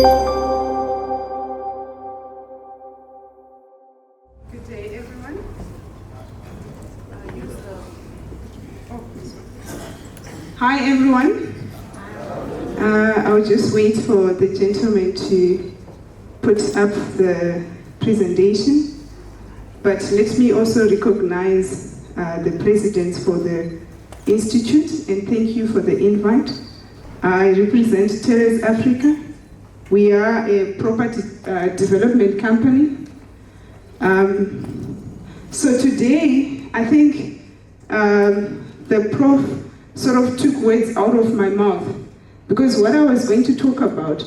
Good day, everyone. Hi, everyone. I'll just wait for the gentleman to put up the presentation. But let me also recognize the president for the Institute and thank you for the invite. I represent Terrace Africa. We are a property development company. So today, I think the prof sort of took words out of my mouth, because what I was going to talk about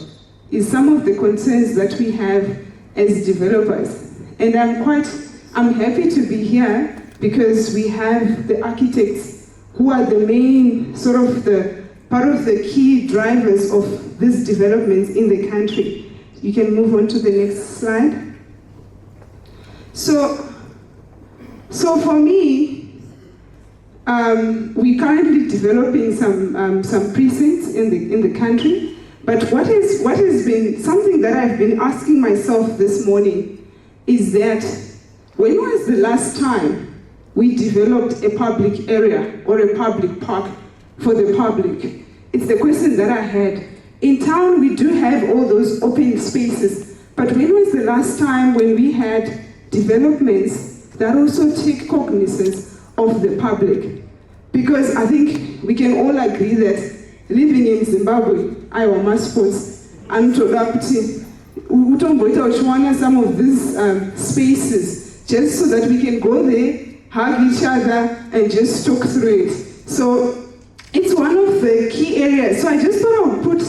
is some of the concerns that we have as developers. And I'm happy to be here because we have the architects who are the main sort of part of the key drivers of these developments in the country. You can move on to the next slide. So for me, we're currently developing some precincts in the country. But what has been something that I've been asking myself this morning is that when was the last time we developed a public area or a public park for the public? It's the question that I had. In town, we do have all those open spaces, but when was the last time when we had developments that also take cognizance of the public? Because I think we can all agree that living in Zimbabwe, I must pause, some of these spaces, just so that we can go there, hug each other, and just talk through it. So it's one of the key areas. So I just thought I would put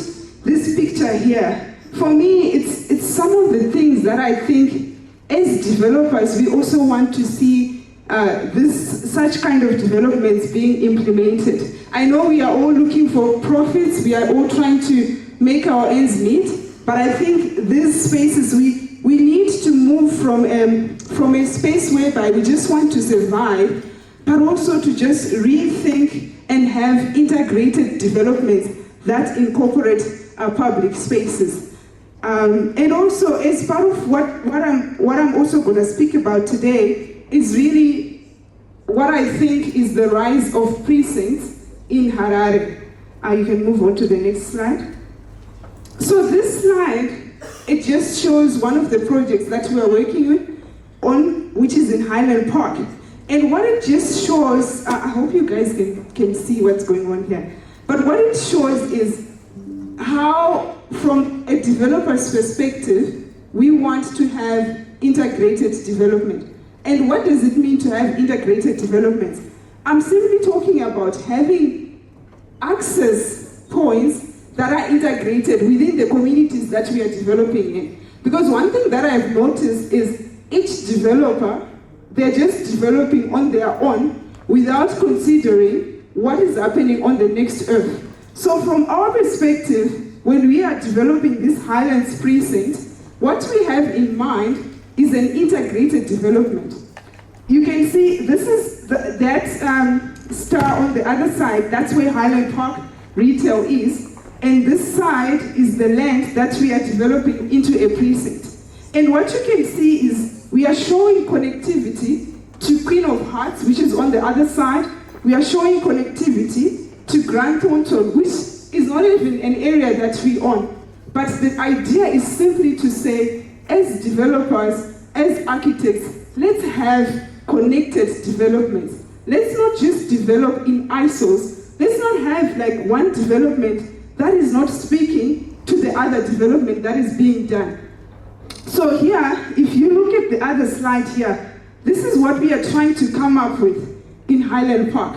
this picture here. For me, it's some of the things that I think as developers, we also want to see such kind of developments being implemented. I know we are all looking for profits, we are all trying to make our ends meet, but I think these spaces, we need to move from a space whereby we just want to survive, but also to just rethink and have integrated developments that incorporate our public spaces. And also, as part of what I'm also going to speak about today is really what I think is the rise of precincts in Harare. You can move on to the next slide. So this slide, it just shows one of the projects that we are working on, which is in Highland Park. And what it just shows, I hope you guys can see what's going on here. But what it shows is how, from a developer's perspective, we want to have integrated development. And what does it mean to have integrated developments? I'm simply talking about having access points that are integrated within the communities that we are developing in. Because one thing that I've noticed is each developer, they're just developing on their own without considering what is happening on the next earth. So from our perspective, when we are developing this Highlands precinct, what we have in mind is an integrated development. You can see this is that star on the other side, that's where Highland Park retail is, and this side is the land that we are developing into a precinct. And what you can see is we are showing connectivity to Queen of Hearts, which is on the other side. We are showing connectivity to Grand Thornton, which is not even an area that we own. But the idea is simply to say, as developers, as architects, let's have connected developments. Let's not just develop in isos. Let's not have like one development that is not speaking to the other development that is being done. So here, if you look at the other slide here, this is what we are trying to come up with in Highland Park.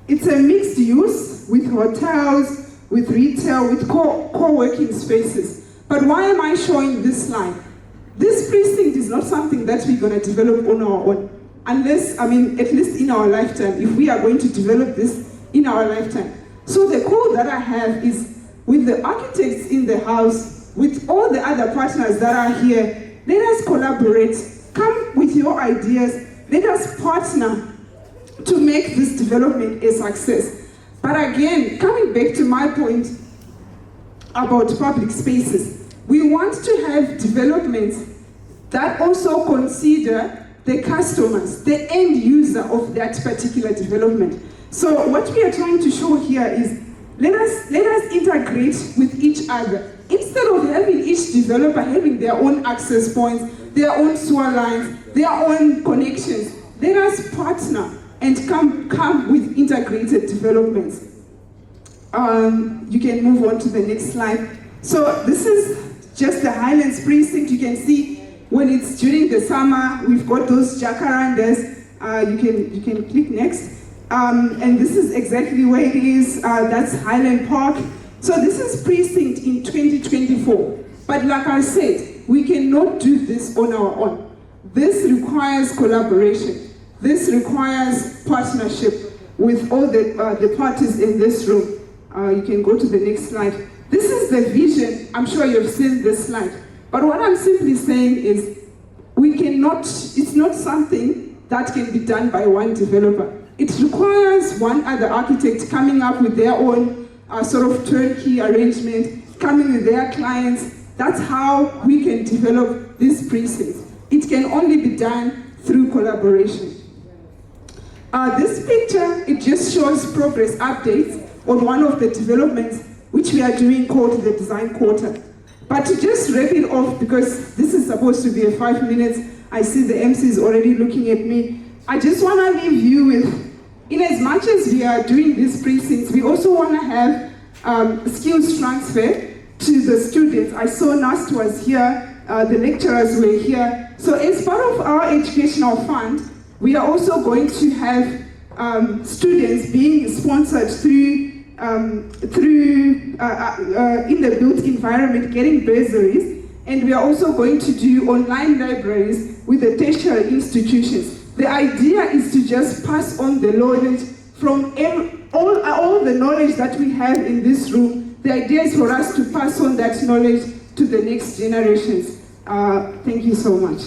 It's a mixed use with hotels, with retail, with co-working spaces. But why am I showing this slide? This precinct is not something that we're going to develop on our own. Unless, at least in our lifetime, if we are going to develop this in our lifetime. So the call that I have is with the architects in the house, with all the other partners that are here, let us collaborate, come with your ideas, let us partner to make this development a success. But again, coming back to my point about public spaces, We want to have developments that also consider the customers, the end user of that particular development. So what we are trying to show here is, let us integrate with each other. Instead of having each developer having their own access points, their own sewer lines, their own connections, let us partner and come with integrated developments. You can move on to the next slide. So this is just the Highlands precinct. You can see when it's during the summer, we've got those jacarandas. You can click next. And this is exactly where it is. That's Highland Park. So this is precinct in 2024. But like I said, we cannot do this on our own. This requires collaboration. This requires partnership with all the parties in this room. You can go to the next slide. This is the vision. I'm sure you've seen this slide. But what I'm simply saying is, it's not something that can be done by one developer. It requires one other architect coming up with their own sort of turnkey arrangement, coming with their clients. That's how we can develop these precincts. It can only be done through collaboration. This picture, it just shows progress updates on one of the developments which we are doing called the Design Quarter. But to just wrap it off, because this is supposed to be a 5 minutes, I see the MC is already looking at me. I just want to leave you with, in as much as we are doing these precincts, we also want to have skills transfer to the students. I saw NAST was here, the lecturers were here. So as part of our educational fund, we are also going to have students being sponsored through in the built environment, getting bursaries, and we are also going to do online libraries with the tertiary institutions. The idea is to just pass on the knowledge from all the knowledge that we have in this room. The idea is for us to pass on that knowledge to the next generations. Thank you so much.